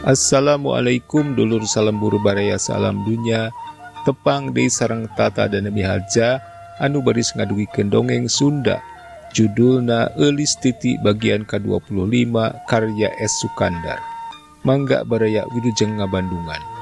Assalamualaikum dulur salam buru baraya salam dunya tepang deui sareng tata dan Nabi Haja anu baris ngadugikeun dongeng Sunda judulna Eulis Titi bagian ke-25 karya S. Sukandar. Mangga baraya wilujeng ngabandungan.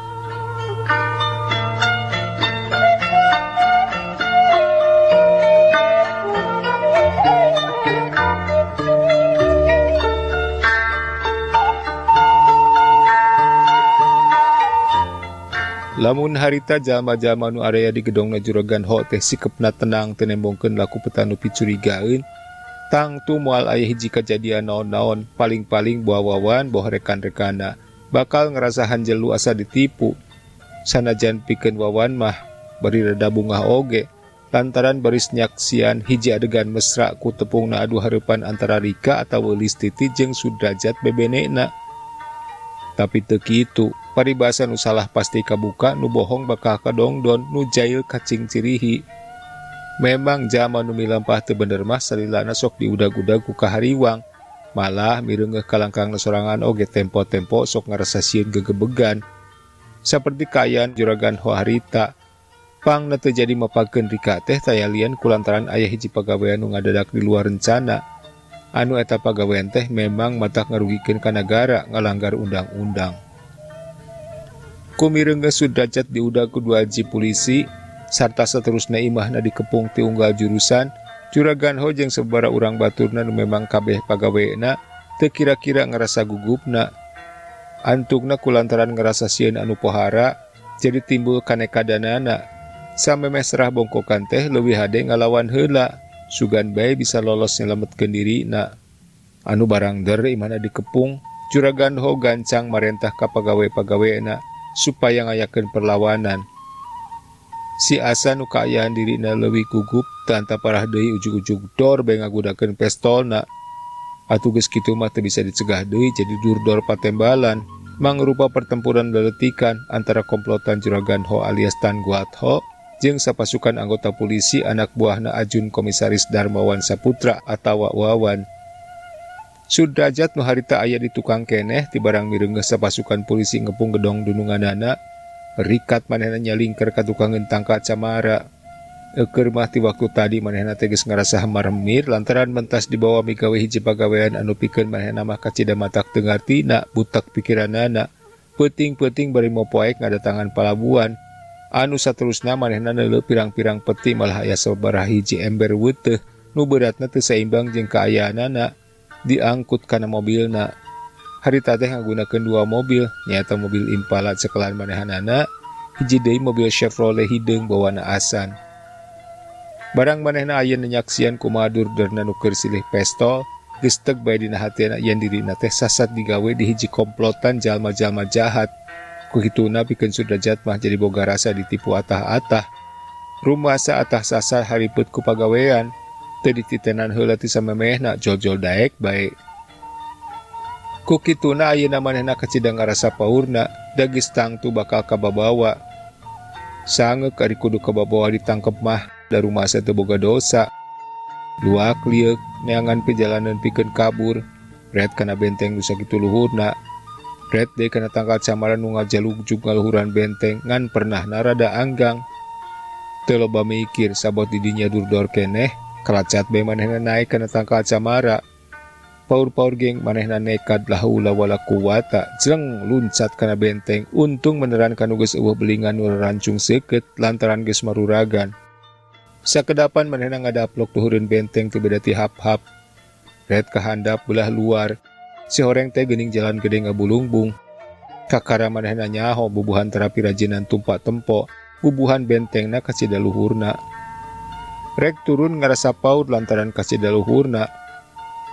Lamun harita jalma-jalma nu area di gedongna Juragan Ho teh sikepna tenang teu nembongkeun laku petanu picurigaeun, tang tu moal aya hiji kajadian naon-naon, paling-paling boa wawan boh rekan-rekanna bakal ngerasa hanjelu asa ditipu. Sanajan pikeun wawan mah bari rada bungah oge lantaran baris nyaksian hiji adegan mesra ku tepungna adu hareupan antara Rika atawa Eulis Titi jeung Sudrajat bebenena. Tapi teu kitu, paribasa nu salah pasti kabuka, nu bohong bakal kadongdon, nu jail kacing cirihi. Memang jalma nu milampah teu bener mah salilana sok diudag-udag ku kahariwang, malah mireungeuh kalangkangna sorangan oge tempo-tempo sok ngarasa sieun gegebegan. Saperti kaayaan Juragan Ho harita, pangna teu jadi mapakeun Rika teh tayalian kulantaran aya hiji pagawean nu ngadadak di luar rencana. Anu eta pagawean teh memang matak ngarugikeun ka nagara ngalanggar undang-undang. Kumireunggeus Sudrajat diudag ku 2 haji polisi sarta saterusna imahna dikepung ti unggal jurusan, Juragan Ho jeung sababaraha urang baturna nu memang kabeh pagaweana teu kira-kira ngarasa gugupna. Antugna kulantaran ngarasa sieun anu pohara jadi timbul kanekadanana. Samemeh serah bongkokan teh leuwih hade ngalawan heula. Sugan bae bisa lolos nyelametkeun dirina. Anu barang der imahna dikepung, Juragan Ho gancang marentah ka pagawe-pagaweana supaya ngayakeun perlawanan. Si asa nu kaayaan dirina leuwih gugup teu anta parah deui ujug-ujug dor bae ngagudakeun pestolna. Atuh geus kitu mah teu bisa dicegah deui jadi durdor patembalan, mangrupa pertempuran leletikan antara komplotan Juragan Ho alias Tan Guat Ho jeung sapasukan anggota polisi anak buahna Ajun Komisaris Darmawan Saputra atawa Wawan. Sudrajat nu harita aya di tukang keneh ti barang mireunggeus sapasukan polisi ngepung gedong dununganana, rikat manehna nyalingker ka tukang gentang kacamara. Eukeur mah ti waktu tadi manehna teh geus ngarasa hamar-hemir lantaran mentas dibawa migawe hiji pagawean anu pikeun manehna mah kacida matak teu ngartina butak pikiranana. Peuting-peuting bari mopoek ngadatangan palabuhan. Anu saterusna manehna neuleuh pirang-pirang peti malah aya sababaraha hiji ember weuteuh nu beratna teu saimbang jeung kaayaanana diangkut kana mobilna. Harita teh ngagunakeun 2 mobil, nyaeta mobil Impala cekelan manehanana, hiji deui mobil Chevrolet hideung bawana Asan. Barang manehna ayeuna nyaksian kumaha durderna nu keur silih pestol, geus teug bae dina hatena yen dirina teh sasat digawe di hiji komplotan jalma-jalma jahat. Kuhituna pikeun Sudrajat mah jadi boga rasa ditipu atah-atah. Rumasa atah sasar hariput ku pagawean, teu dititenan heula ti samemehna jol-jol daek bae. Kukituna ayeuna manehna kacida ngarasa paurna, da geus tangtu bakal kababawa. Sangeuk ari kudu kababawa ditangkep mah da rumasa teu boga dosa. Luak liuk neangan perjalanan pikeun kabur, ret kana benteng nu sakitu luhurna. Red deh kana tangkal camaran nu ngajalugjug ngaluhuran benteng ngan pernah narada anggang. Teu loba mikir sabot di dinya durdor keneh, kalacat bae manehna naek kana tangkal camara. Paur-paur geng manehna nekad la haula wala quwata, jreng luncat kana benteng. Untung meneran kanu geus eueuh belingan nu rancung seukeut lantaran geus maruragan. Sakedapan manehna ngadaplok luhureun benteng teu beda ti hap-hap. Red kahandap belah luar. Si horeng teh geuning jalan gede ngabulungbung. Kakara manehna nyaho bubuhan terapi rajinan tumpak tempo, bubuhan bentengna kacida luhurna. Rek turun ngarasa paur lantaran kacida luhurna.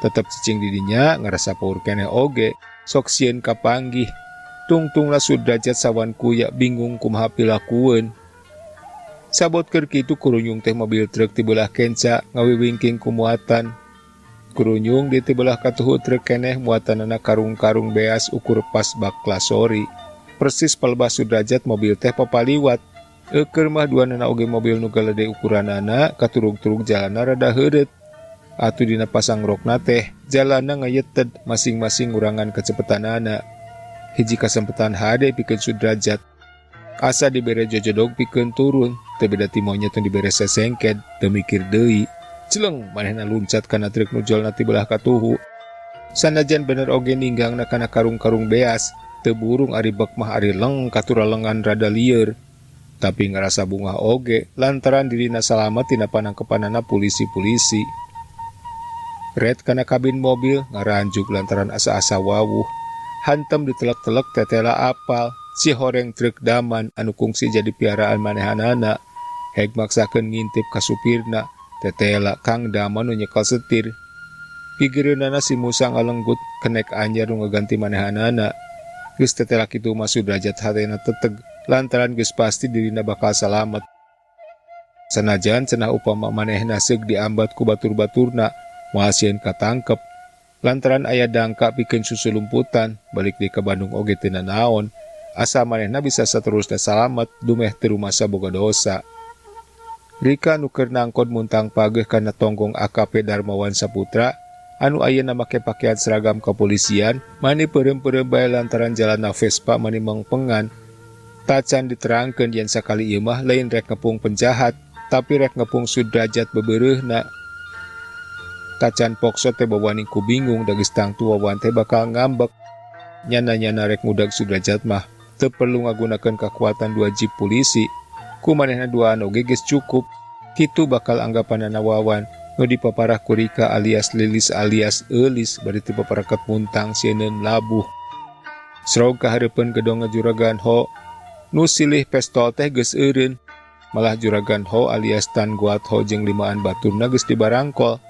Tetep cicing didinya ngarasa paur keneh oge, sok sieun kapanggih. Tungtunglah Sudrajat sawan kuya bingung kumaha pilakueun. Sabot keur kitu kurunyung teh mobil truk ti beulah kenca ngawiwingking ku muatan. Kurunyung di tibelah katuhu truk keneh muatanana karung-karung beas ukur pas bak klasori. Persis palebah Sudrajat mobil teh papaliwat. Eukeur mah duanana oge mobil nu galede ukuranana katurug-turug jalanna rada heureut. Atuh dina pasang rokna teh jalanna ngayeted masing-masing ngurangan kecepetanana. hiji kasempatan hade pikeun Sudrajat. Asa dibere jojodog pikeun turun, teu beda ti monyet nu dibere sesengked, teu mikir deui. Celeng manehna luncat kana truk nu jolna ti belah katuhu. Sanajan bener oge ninggangna kana karung-karung beas, teu burung ari bek mah ari leng katura lengan rada lieur. Tapi ngerasa bungah oge lantaran dirina salamet tina panangkepanana polisi-polisi. Red kana kabin mobil ngaranjuk lantaran asa-asa wawuh. Hantem ditelek-telek tetela apal, si horeng truk daman anu kungsi jadi piaraan manehanana. Heg maksakeun ngintip ka supirna, tetela Kang Daman nu nyekel setir. Pigireunana si Musa ngalenggut kenek anyar nu ngaganti manehanana. Geus tetela kitu mah Sudrajat hatena teteg lantaran geus pasti dirina bakal salamet. Sanajan cenah upama manehna seug diambat ku batur-baturna, moal sieun katangkep. Lantaran aya dangka pikeun susulumputan, balik deui ka Bandung oge teu naon, asa manehna bisa saterusna salamet dumeh teu rumasa boga dosa. Rika nu keur nangkod muntang pageuh kana tonggong AKP Darmawan Saputra, anu ayeuna make pakaian seragam kepolisian, mani peureum-peureum bae lantaran jalanna Vespa mani mengpengan. Tacan diterangkeun yen sakali ieu mah lain rek ngepung penjahat, tapi rek ngepung Sudrajat bebeureuhna. Tacan pokso teh bawani ku bingung da geus tangtu wawan teh bakal ngambek. Nyana-nyana rek ngudag Sudrajat mah teu perlu ngagunakeun kekuatan 2 jeep polisi, ku manehna 2 oge geus cukup. Kitu bakal anggapanana wawan nu dipaparah ku Rika alias Lilis alias Eulis bari teu paparaket muntang sieun labuh. Srog kahareupeun gedong Juragan Ho nu silih pestol teh geus eureun, malah Juragan Ho alias Tan Guat Ho jeung 5an baturna geus dibarangkol.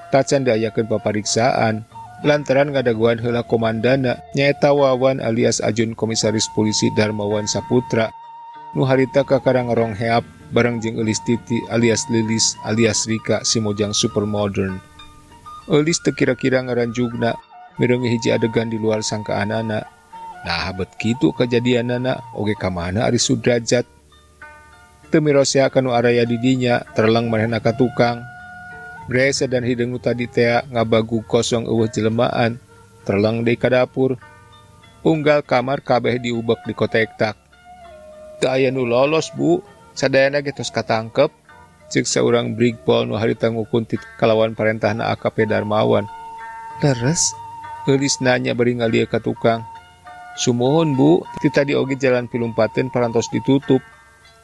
Tacan diayakeun papariksaan lantaran ngadaguan heula komandana nyaeta Wawan alias Ajun Komisaris Polisi Darmawan Saputra nu harita kakarang ngerongheap bareng jeung Eulis Titi alias Lilis alias Rika si mojang super modern. Eulis teu kira-kira ngaranjugna mireung hiji adegan di luar sangkaanana. Nah bet kitu kejadianana oge ka mana ari Sudrajat. Teu mirosea kanu araya di dinya terleng manehna ka tukang. Bre dan hideung nu tadi teh ngabagu kosong eueuh jelemaan, terleng deui ka dapur. Unggal kamar kabeh diubek di kotektak. Teu aya nu lolos, Bu. Sadayana ge tos katangkep, ceuk saurang brigpol nu harita ngukuntit kalawan parentahna AKP Darmawan. Leres? Eulis nanya bari ngalieu ka tukang. Sumuhun, Bu, ti tadi oge jalan pilumpateun parantos ditutup.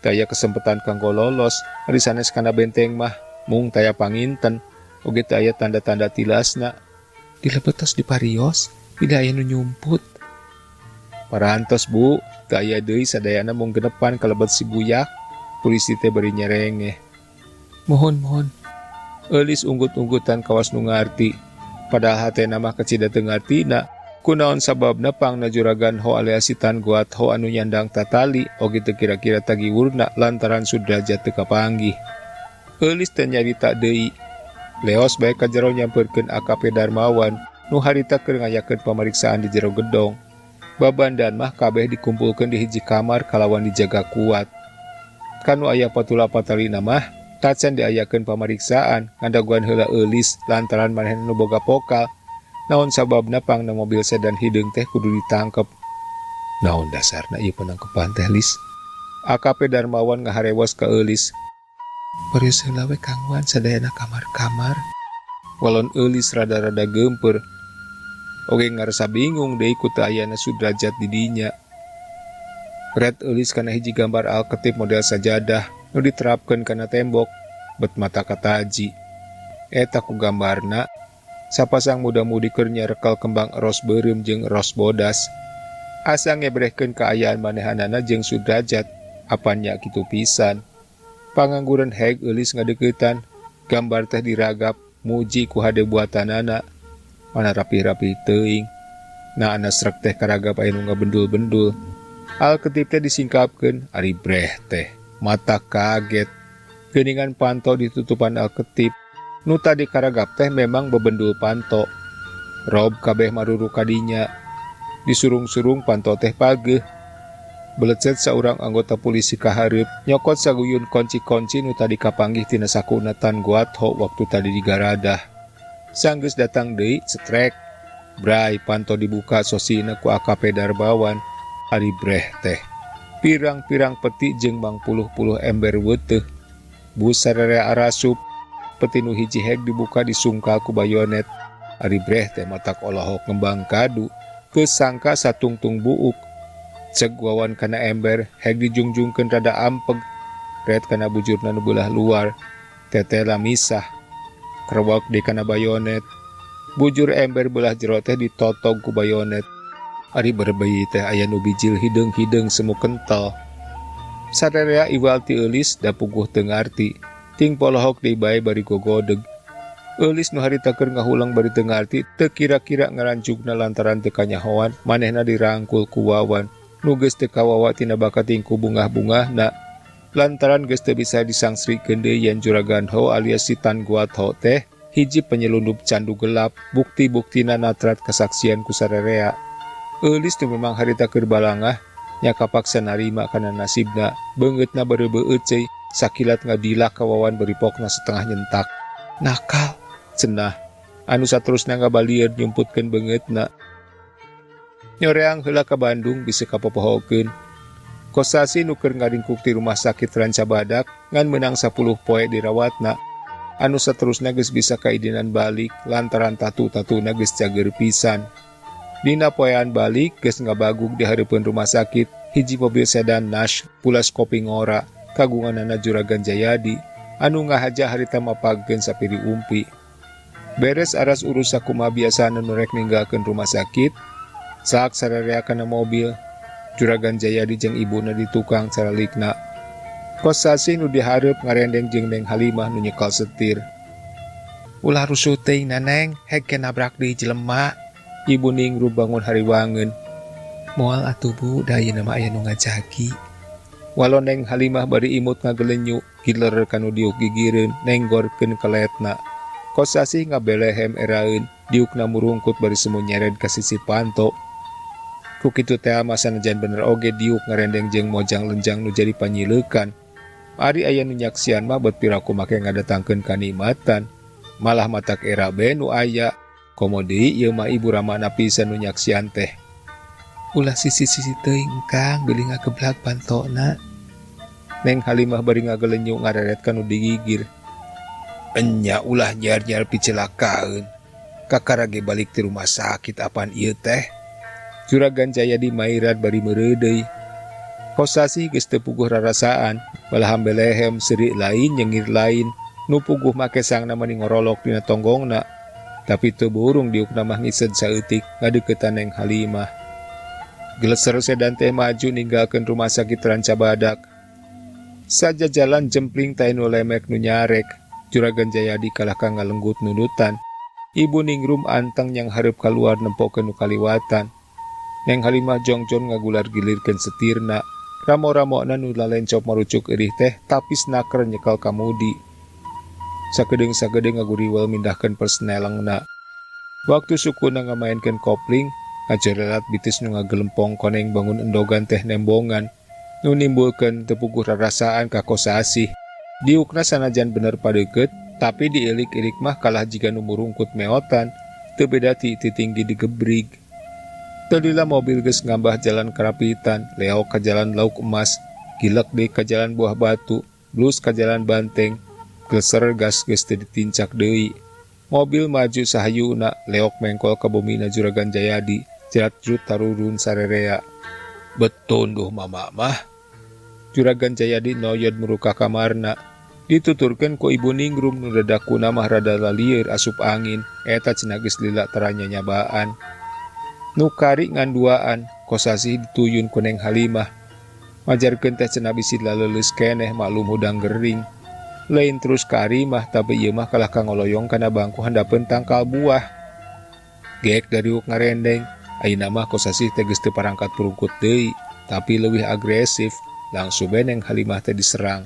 Taya kesempatan kanggo lolos, ari sanes kana benteng mah mung taya panginten, oge teu aya tanda-tanda tilasna. Dilebetos di parios, tidak aya nu nyumput. Parantos, Bu, teu aya deui sadayana mung genepan kalebet si buyak. Polisi teh bari nyerengeh. Mohon. Eulis unggut-unggutan kawas nu ngarti, padahal hatena mah kecida teu ngartina. Kunaon sababna pangna Juragan Ho alias Tan Guat Ho anu nyandang tatali oge teu kira-kira tagiwurna lantaran Sudrajat teu kapanggih. Eulis teh nyarita deui. Leos bae ka jero nyampeurkeun AKP Darmawan nu harita keur ngayakeun pameriksaan di jero gedong. Babandan mah kabeh dikumpulkeun di hiji kamar kalawan dijaga kuat. Kanu aya patula patalina mah tacan diayakeun pameriksaan ngadaguan heula Eulis lantaran manehna nu boga pokal. Naon sababna pangna mobil sedan hideung teh kudu ditangkep. Naon dasarna ieu penangkepan teh Lis? AKP Darmawan ngaharewas ka Eulis. Parios heula we Kang Wan sadayana kamar-kamar. Walon Eulis rada-rada geumpeur. Oge ngarasa bingung deui ku teu ayana Sudrajat di dinya. Red Eulis kana hiji gambar alketip model sajadah nu diterapkeun kana tembok, bet mata kataji. Eta ku gambarna sapasang muda-mudi keur nyarekel kembang eros beureum jeung eros bodas. Asa ngebrehkeun kaayaan manehanana jeung Sudrajat, apanya kitu pisan. Pangangguran heg Eulis ngadeuketan, gambar teh diragap muji ku hade buatanana. Mana rapi-rapi teuing. Na ana srek teh karagap aya nu ngabendul-bendul. Alketip teh disingkapkeun ari breh teh. Mata kaget. Geuningan panto ditutupan alketip. Nu tadi karagap teh memang bebendul panto. Rob kabeh maruru kadinya. Disurung-surung panto teh pageuh. Belecet saurang anggota polisi kahareup nyokot saguyun konci-konci nu tadi kapanggih tina sakuna Tan Guat Ho waktu tadi digaradah. Sanggeus datang deui cetrek. Bray panto dibuka sosina ku AKP Darbawan, ari breh teh. Pirang-pirang peti jeung 50 ember weuteuh. Bus sararea arasup, peti nu hiji heg dibuka disungkal ku bayonet. Ari breh teh matak olahok ngembang kadu, teu sangka satungtung buuk. Ceg wawan kana ember, heg dijungjungkeun rada ampeg. Red kana bujurna nu beulah luar, tetela misah. Krewak di kana bayonet. Bujur ember belah jero teh ditotog ku bayonet. Ari berbei teh aya nu bijil hideung-hideung semu kental. Sararea iwal ti eulis da puguh teu ngarti. Ting polohok deui bae bari gogodeg. Eulis nu harita keur ngahulang bari teu ngarti teu kira-kira ngarancugna lantaran teu kanyahoan manehna dirangkul ku Wawan nu geus teu kawawa tina bakat tingku bungah-bungahna. Lantaran geus teu bisa disangsrikeun deui yen Juragan Ho alias si Tan Guat Ho teh hiji penyelundup candu gelap, bukti-buktina natrat kesaksian ku sararea. Eulis tu memang harita keur balangah, nya kapaksa narima kana nasibna, beungeutna beureubeut ceuy, sakilat ngadilak ka Wawan beri pokna setengah nyentak. Nakal, cenah, anu saterusna ngabalieur nyumputkeun beungeutna. Nyoreang heula ka Bandung bisa kapopohokeun. Kosasi nu keur ngaringkuk ti rumah sakit Rancabadak ngan meunang 10 poe dirawatna. Anu saterusna geus bisa kaidinan balik lantaran tatu-tatuna geus cager pisan. Dina poean balik geus ngabagug di hareupeun rumah sakit hiji mobil sedan Nash pulas kopi ngora kagunganana Juragan Jayadi anu ngahaja harita mapagkeun sapiri umpi. Beres aras urus sakumaha biasana nu rek ninggalkeun rumah sakit, saak sararea kana mobil, Juragan Jayadi jeung ibuna di tukang caralikna. Kosasi nu dihareup ngarendeng jeung Neng Halimah nu nyekal setir. Ulah rusuh teuing na Neng, heg ke nabrak deui jelema. Ibu Ningrum bangun hariwangeun. Moal atuh Bu, da ayeuna mah aya nu ngajagi. Walau Neng Halimah bari imut ngagelenyu, giler kanu diuk gigireun nenggorkeun keletna. Kosasi ngabelehem eraeun, diukna murungkut bari semu nyered ka sisi panto. Ku kitu teh mah sanajan bener oge diuk ngarendeng jeung mojang lenjang nu jadi panyileukan. Ari aya nu nyaksian mah bet piraku make ngadatangkeun kanikmatan. Malah matak era be nu aya. Komo deui ieu mah ibu ramana pisan nu nyaksian teh. Ulah sisi-sisi teuing engkang beuling ngageblak pantona. Neng Halimah bari ngagelenyu ngareret kanu digigir. Enya ulah nyar-nyar picelakaan. Kakara ge balik ti rumah sakit apaan ieu teh? Juragan Jayadi mairat bari meureun deui. Kosasi geus teu puguh rarasaan, balah hambelehem seuri lain nyengir lain, nu puguh make sangna mani ngorolok dina tonggongna. Tapi teu burung diukna mah ngised saeutik ngadeuketan Neng Halimah. Geleser sedan teh maju ninggalkeun rumah sakit Rancabadak. Saja jalan jempling tai nu lemek nu nyarek, Juragan Jayadi kalah ka ngalenggut nunutan. Ibu Ningrum anteng yang hareup kaluar nempokeun nu kaliwatan. Neng Halimah jongjon ngagular gilirkeun setirna. Ramo-ramona nu lalencop marucuk eurih teh tapis naker nyekal kamudi. Sakedeung-sakedeung ngaguriwel mindahkeun persnelengna. Waktu sukuna ngamainkeun kopling, ngajorelat bitis nu ngagelempong koneng bangun endogan teh nembongan. Nu nimbulkeun teu puguh rarasaan ka Kosasi. Diukna sanajan bener padeukeut, tapi diilik-ilik mah kalah jiga nu murungkut meotan, teu beda ti tinggi digebrig. Tadila mobil geus ngambah jalan Karapitan, leok ka jalan Lauk Emas, gilek deui ka jalan Buah Batu, blus ka jalan Banteng, gleser gas geus teu ditincak deui. Mobil maju sahayuna, leok mengkol ka bomina Juragan Jayadi, jerat-jrut tarurun sarerea. Beton duh mama mah. Juragan Jayadi noyod muruka kamarna. Dituturkeun ku Ibu Ningrum nu dadakuna mah rada lalieur asup angin, eta cenah geus lila taranya nyabaan. Nu kari ngan duaan, Kosasi dituyun ku Neng Halimah. Majarkeun teh cenah bisi laleuleus keneh maklum hudang gering. Lain terus ka ari mah tapi ieu mah kalah ka ngoloyong kana bangku handapeun tangkal buah. Geek dariuk ngarendeng, ayeuna mah Kosasi teh geus teu parangkat purungkut deui, tapi leuwih agresif. Langsung Neng Halimah teh diserang.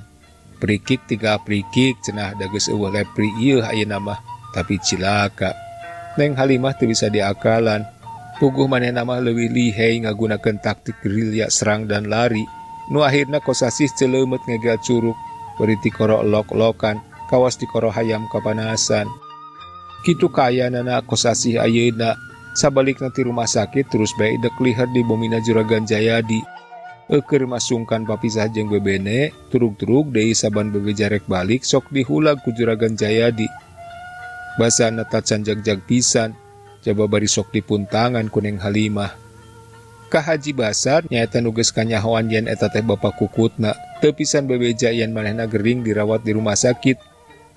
Prikik 3 prikik cenah da geus eueuh lepri ieu ayeuna mah, tapi cilaka. Neng Halimah teu bisa diakalan. Puguh manehna mah leuwih lihai ngagunakeun taktik gerilya serang dan lari. Nu akhirna Kosasi celeumeut ngegel curug, bari ti koro elok-elokan, kawas ti koro hayam kapanasan. Kitu kayanana Kosasi ayeuna, Sabalik nanti rumah sakit terus bae dek lihat di bomina Juragan Jayadi. Keur masungkan papisah jeung bebene, turug-turug deui saban bebeja rek balik sok dihulag ku Juragan Jayadi. Basana tacan jag-jag pisan, coba bari sok dipuntangan ku Neng Halimah. Ka Haji Basar nyaeta nu geus kanyahoan yen eta teh bapa kukutna, teu pisan bebeja yen manehna gering dirawat di rumah sakit.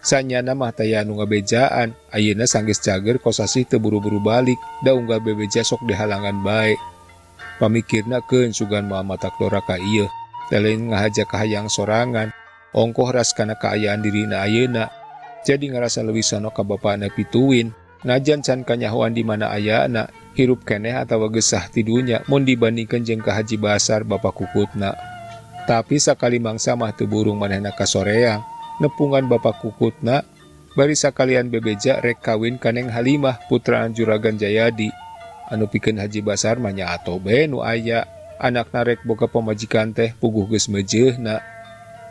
Sanyana mah taya anu ngabejaan, ayeuna sanggeus cager kosasih teu buru-buru balik, da unggal bebeja sok dihalangan bae. Pamikirna keun sugan moal matak dora ka ieu, telain ngahaja ka hayang sorangan, ongkoh ras kana kaayaan dirina ayeuna. Jadi ngarasa leuwih sono ka bapana pituin, najan can kanyahoan di mana ayana, hirup keneh atawa gesah ti dunya mun dibandingkeun jeung ka Haji Basar bapa kukutna. Tapi sakali mangsa mah teu burung manehna kasoreang, nepungan bapa kukutna, bari sakalian bebeja rek kawin ka Neng Halimah putraan Juragan Jayadi. Anu pikeun Haji Basar mah nyato bae nu aya, anakna rek boga pamajikan teh puguh geus mejeehna.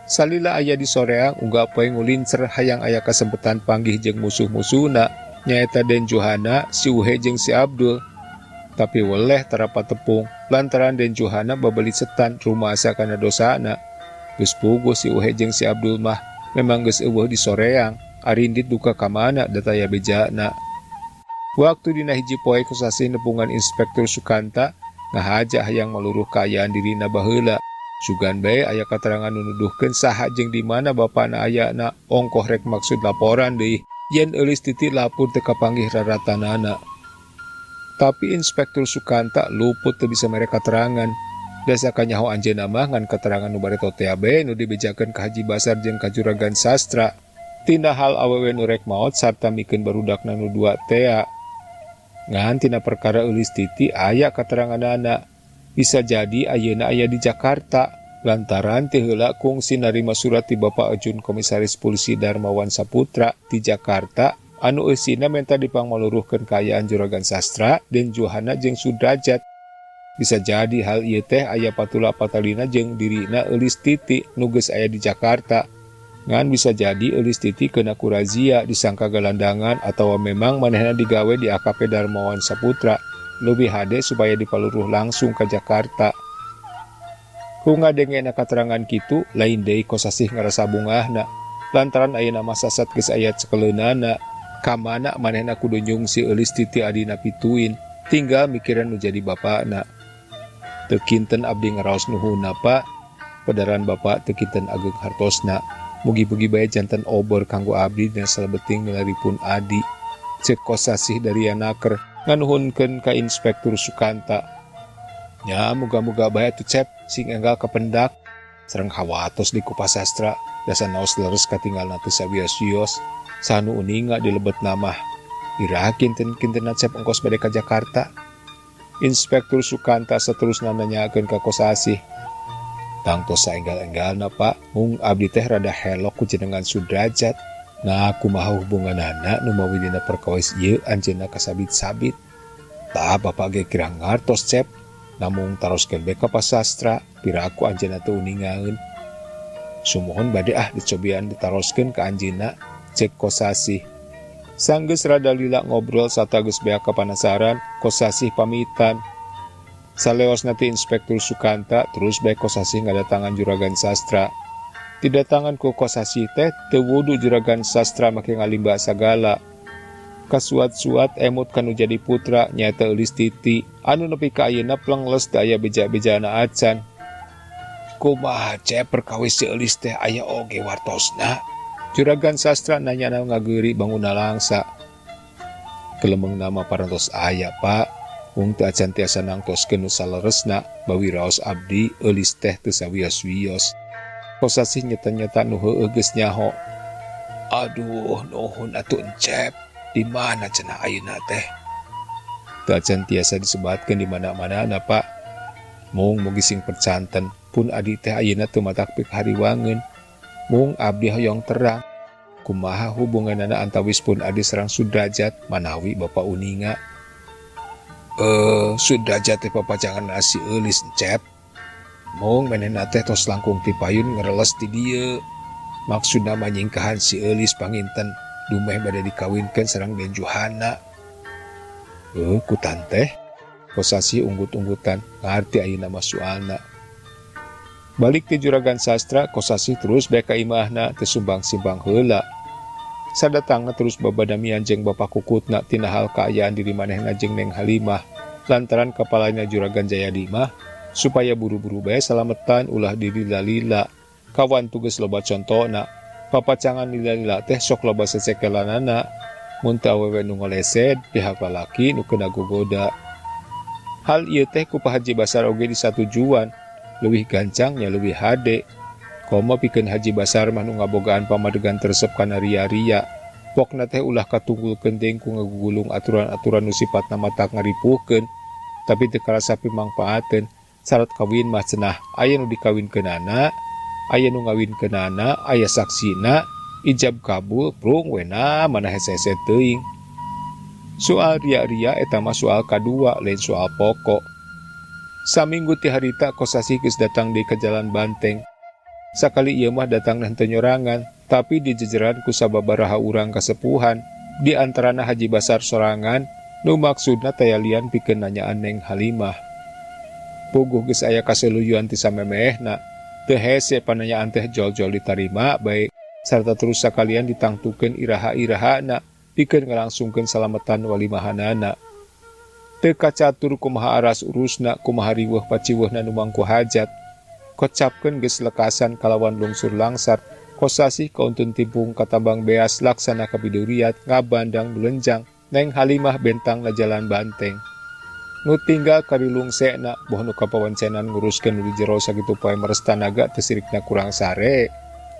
Salila aya di soreang unggal poe ngulincer hayang aya kasempetan panggih jeung musuh-musuhna, nyaeta Den Johana, si Uhe jeung si Abdul. Tapi weleh tarapat tepung, lantaran Den Johana babeli setan rumasa kana dosana. Geus puguh si Uhe jeung si Abdul mah memang geus eueuh di soreang, arindit duka ka mana dataya bejana. Waktu dina hiji poe kosasih nepungan Inspektur Sukanta ngahaja hayang maluruh kaayaan dirina baheula. Sugan bae aya katerangan nu nuduhkeun saha jeung di mana bapana ayana, ongkoh rek maksud laporan deui yen eulis titi lapor teu kapanggih raratanana. Tapi Inspektur Sukanta luput teu bisa mere katerangan. Dasa kanyaho anjeunna mah ngan katerangan nu bareto teh bae nu dibejakeun ka Haji Basar jeung ka Juragan Sastra. Tina hal awewe nu rek maot sarta mikeun barudakna nu dua tea. Ngan tina perkara eulis titi aya kateranganana. Bisa jadi ayeuna aya di Jakarta, lantaran teu heula kungsi narima surat ti Bapak Ajun Komisaris Polisi Darmawan Saputra di Jakarta anu eusina menta dipangmaluruhkeun kaayaan Juragan Sastra Den Johana jeung Sudrajat. Bisa jadi hal ieu teh aya patula patalina jeung dirina eulis titi nu geus aya di Jakarta. Ngan bisa jadi eulis titi kena ku razia disangka galandangan atawa memang manehna digawe di AKP Darmawan Saputra, leuwih hade supaya dipaluruh langsung ka Jakarta. Ku ngadengena katerangan kitu, lain deui kosasih ngarasa bungahna, lantaran ayeuna mah sasat geus aya cekeleunana, ka mana manehna kudu nyungsi eulis titi adina pituin, tinggal mikiran nu jadi bapana. Teu kinten abdi ngaraos nuhunna Pak, padaran Bapak teu kinten ageng hartosna. Mugi-mugi bae janten obor kanggo abdi dan salebeting milaripun adi. Cek kosasih dari anaker nganuhunkeun ka Inspektur Sukanta. Nya muga-muga bae atuh Cep sing enggal kependak. Sareng hawatos di Kupas Sastra dasa naos leres katinggalna teu sawios-wios. Sanu uninga dilebet namah. Iraha kinten-kintenna Cep engkos bade ka Jakarta. Inspektur Sukanta saterusna nanyakeun ka Kosasih. Tangtos saenggal-enggalna Pak, mung abdi teh rada helok ku jenengan Sudrajat. Nah kumaha hubunganana nu mawi dina perkawis ieu anjeunna kasabit-sabit. Tah Bapak ge kirang ngartos Cep, namung taroskeun bae ka Pasastra, piraku anjeunna teu uningaeun. Sumohon bade dicobian ditaroskeun ka anjeunna, cek Kosasih. Sanggeus rada lila ngobrol sarta geus bea kapanasaran, Kosasih pamitan. Saleos nanti Inspektur Sukanta terus bae Kosasih ngadatangan Juragan Sastra. Didatangan ku Kosasih teh teu wudu Juragan Sastra make ngalimba sagala. Kasuat-suat emut kanu jadi putra nyaeta eulis titi anu nepi ka ayeuna plengles da aya beja-bejana acan. Kumaha Cep perkawis si eulis teh aya oge wartosna? Juragan Sastra nanyana ngageuri banguna langsa. Kelemeng nama parantos aya Pak. Wong teu acan tiasa nangtoskeun nu saleresna bawi raos abdi eulis teh teu sawios-wios. Kosasih nyeta-nyeta nu heueuh geus nyaho. Aduh nuhun atuh Cep, di mana cenah ayeuna teh? Teu acan tiasa disebatkeun di mana-manana Pak. Mung mugi sing percanten pun adi teh ayeuna teu matak pik hariwangeun. Mung abdi hoyong terang. Kumaha hubunganana antawis pun adi sareng Sudrajat manawi Bapak uninga? Sudrajat teh papacangan nasi eulis Cep. Mung manehna teh tos langkung ti payun ngereles ti dieu. Maksudna manyingkahan si eulis panginten dumeh bade dikawinkeun sareng Den Johana. Kutan teh, Kosasih unggut-unggutan, ngarti ayeuna mah soalna. Balik ke juragan sastra, Kosasih terus beka imahna tesumbang-simbang heula. Sadatangna terus babadamian jeung bapak kukutna tina hal kaayaan diri manehna jeung Neng Halimah, lantaran kepalanya juragan Jayadi mah supaya buru-buru bae salametan ulah diri lila. Kawan tugas loba contona, papacangan lila-lila teh sok loba secekelanana, mun teu awewe nu ngolesed pihak lalaki nu kena gogoda. Hal ieu teh ku Pak Haji Basar oge disatujuan, leuwih gancangnya leuwih hade. Komo pikeun Haji Basar mah nu ngabogaan pamadegan tersep kana ria-ria. Pokna teh ulah katunggulkeun deung ku ngagugulung aturan-aturan nu sipatna matak ngaripuhkeun, tapi teu karasa pimangpaateun. Syarat kawin mah cenah aya nu dikawinkeunana, aya nu ngawinkeunana, aya saksina, ijab kabul, prung wena mana hese-hese teuing. Soal ria-ria eta mah soal kadua, lain soal pokok. Saminggu ti harita Kosasih geus datang deui ka Jalan Banteng. Sakali ieu mah datang henteu nyorangan, tapi di jejeran ku sababaraha urang kasepuhan, di antarana Haji Basar sorangan, nu maksudna tayalian pikeun nanyaan Neng Halimah. Puguh geus aya kaseluyuan ti samemehna, teu hese pananyaan teh jol-jol ditarima bae, sarta terus sakalian ditangtukeun iraha-irahana pikeun ngalangsungkeun salametan walimahanana. Teu kacatur kumaha aras urusna, kumaha riweuh paciweuhna nu mangku hajat. Kocapkeun geus lekasan kalawan lungsur langsar, Kosasih kauntun timpung katambang beas laksana kabiduriat ngabandang belenjang Neng Halimah bentangna Jalan Banteng. Nu tinggal karilungsekna boh nu kapawencenan nguruskeun nu di jero sakitu poe meres tanaga teu sirikna kurang sare,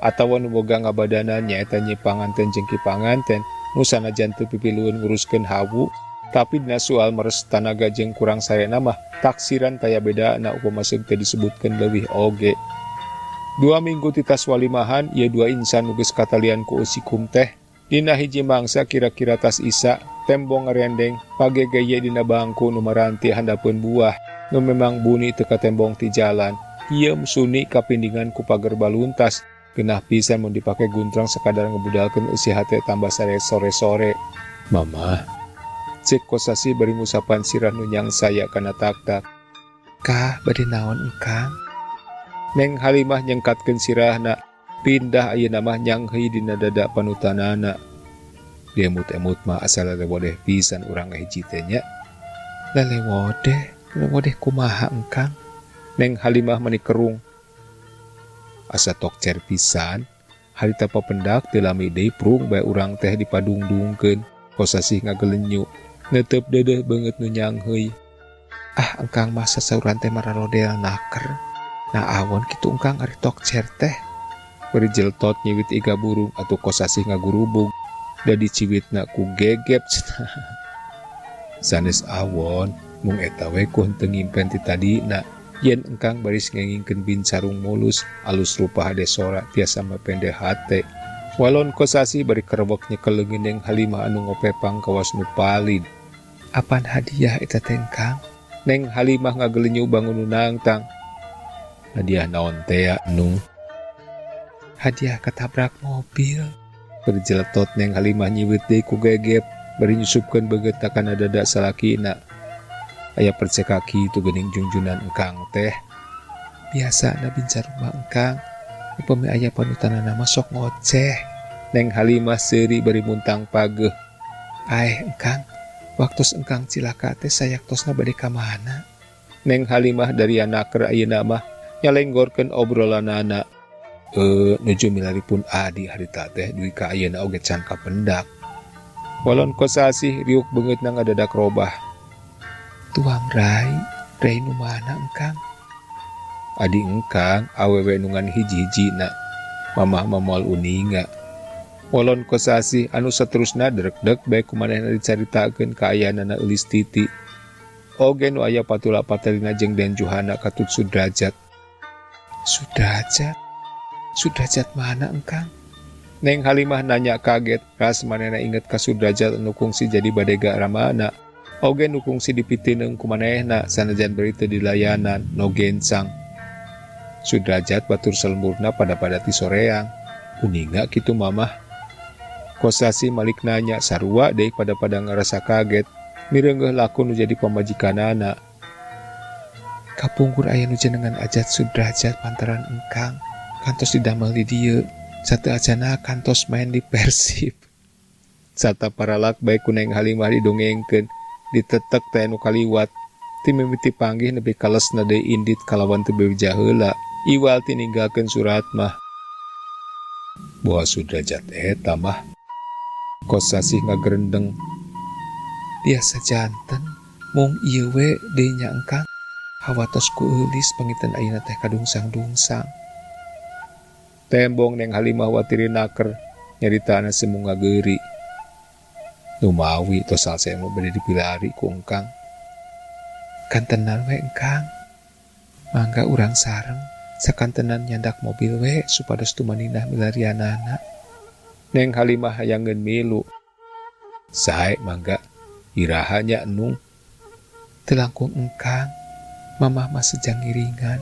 atawa nu boga ngabadanan nyaeta nyi panganten jeung ki panganten nu sanajan teu pipilueun nguruskeun hawu, tapi dina soal meres tanaga jeung kurang sarena mah taksiran taya bedana upama seug teu disebutkeun leuwih oge. 2 minggu ti tas walimahan ieu 2 insan nu geus katalian ku usikum teh. Dina hiji mangsa kira-kira tas isa, tembong ngerendeng, pagegeye dina bangku nu maranti handapeun buah, nu memang bunyi teu ka tembong ti jalan. Iem suni kapindingan ku pager baluntas, genah pisan mun dipake guntrang sakadar ngebudalkeun eusi hate tambah sare sore-sore. Mama, cek Kosasih bari ngusapan sirah nu nyang saya kana tak-tak. Kah, bade naon engkang? Neng Halimah nyengkatkeun sirahna, pindah ayeuna mah nyangheui dina dada panutanana. Diemut-emut mah asal lelewodeh pisan urang hiji teh nya. Lelewodeh kumaha engkang? Neng Halimah manikerung. Asa tokcer pisan, harita papendak teu lami deui prung bae urang teh dipadungdungkeun. Kosasih ngagelenyu, neuteup deudeuh beungeut nu nyangheui. Ah engkang mah sasauran teh mararodel naker. Nah awon kitu engkang ari tokcer teh. Beri jeltot nyiwit iga burung atau Kosasih ngagurubung. Da diciwitna ku gegep cenah. Sanes awon mung eta we ku henteu ngimpen ti tadina. Yen engkang baris ngengingkeun bin sarung mulus alus rupa hade sora tiasa mapende hate. Walon Kosasih bari kerebok nyekel leungeun Neng Halimah anu ngopepang kawas nu palid. Apan hadiah eta teh engkang? Neng Halimah ngagelenyu bangun nu nangtang. Hadiah naon teh anu? Hadiah katabrak mobil. Berjeletot Neng Halimah nyiwit deui ku gegep, bari nyusupkeun begeut kana dada salakina. Aya perce kaki tu geuning junjunan engkang teh. Biasana bincar rumah engkang, upami aya panutanana mah sok ngoceh. Neng Halimah seuri bari muntang pageuh. Engkang, waktos engkang cilaka teh sayaktosna bade ka mana? Neng Halimah dari anaker ayeuna mah nyalenggorkeun obrolanana. Nuju milaripun adi harita teh duwi ka ayeuna oge can kapendak. Walon Kosasih riuk beungeut na ngadadak robah. Tuang Rai nu mana engkang? Adi engkang awewe nungan hiji-hijina. Mamah mamol uninga. Walon Kosasih anu saterusna derek-dek bae kumanehna dicaritakeun ka ayanana eulis titi. Oge nu aya patula patelina jeung Den Juhana katut Sudrajat. Sudrajat mana engkang? Neng Halimah nanya kaget, ras manehna inget ka Sudrajat anu kungsi jadi badega ramana. Oge nu kungsi dipitineung ku manehna sanajan bari teu dilayanan no gensang. Sudrajat batur selemburna pada ti soreang. Kuninga kitu mamah. Kosasih malik nanya sarua deui pada ngarasa kaget. Mirenggeh laku nu jadi pamajikanana. Kapungkur aya nu jenengan Ajat Sudrajat pantaran engkang kantos didamel di dieu. Satu acana kantos main di Persib. Sata paralak baik kuneng Halimah didongengkeun ditetek teh nu kaliwat. Ti mimiti panggih nepi kalesna deui indit kalawan teu bebeja heula. Iwal ti ninggalkeun surat mah. Boa Sudrajat eta mah kos sasih ngagerendeng. Biasa janten mung ieu we deui nya engkang. Hawatos ku eulis pangitan ayeuna teh kadungsang-dungsang. Tembong neng Halimah watirinaker nyaritana semu ngageuri. Numawi tos salse nu bade dipilari ku engkang. Kantenan we engkang. Mangga urang sareng sakantenan nyandak mobil we supados tumaninah milarianana. Neng Halimah hayangeun milu. Sae mangga iraha nya enung. Teu langkung engkang. Mamah mah sejang ngiringan.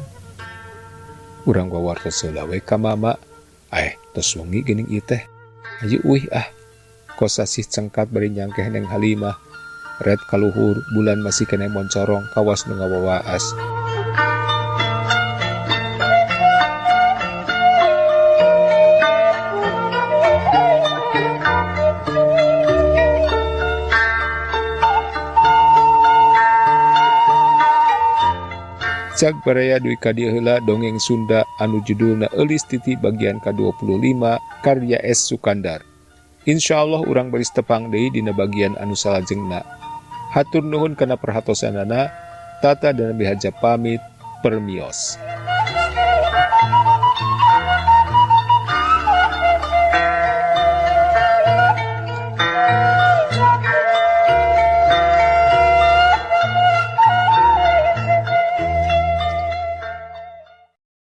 Urang wawartos heula we ka mama. Tos wengi geuning ieu teh. Hayu euih Kos sasih cengkat bari nyangkeh neng Halimah. Red kaluhur bulan masih kena moncorong kawas nu ngawawaas. Cag baraya duwi ka dieu heula dongeng Sunda anu judulna Eulis Titi bagian ka-25 karya S. Sukandar. Insyaallah urang beuris tepang deui dina bagian anu salajengna. Hatur nuhun kana perhatosanana. Tata dan Nabi Haja pamit permios.